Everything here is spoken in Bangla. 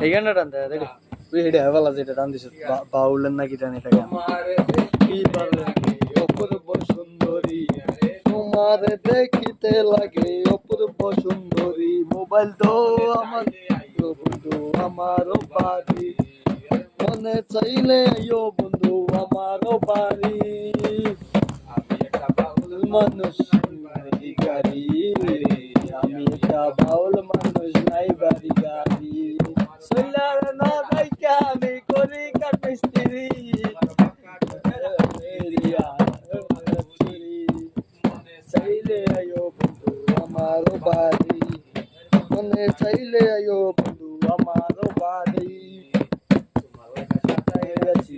এই গানটা টান দেয় দেখি তুই এটা হেবালা যেটা টান দিছ বাউলের নাকি টান এটা গান অপূর্ব সুন্দরী তোমার দেখিতে লাগে অপূর্ব সুন্দরী মোবাইল তো আমার বন্ধু আমারও বাড়ি মনে চাইলে আইও বন্ধু আমারও বাড়ি আমি একটা বাউল মানুষ নাই গাড়ি আমি একটা বাউল মানুষ নাই বাড়ি গাড়ি সোলার না ভাইকা আমি করি কাটমিস্ত্রি মনে চাইলে আইও বন্ধু আমারও বাড়ি মনে চাইলে আইও বন্ধু আমারও বাড়ি তোমার কাছে আছি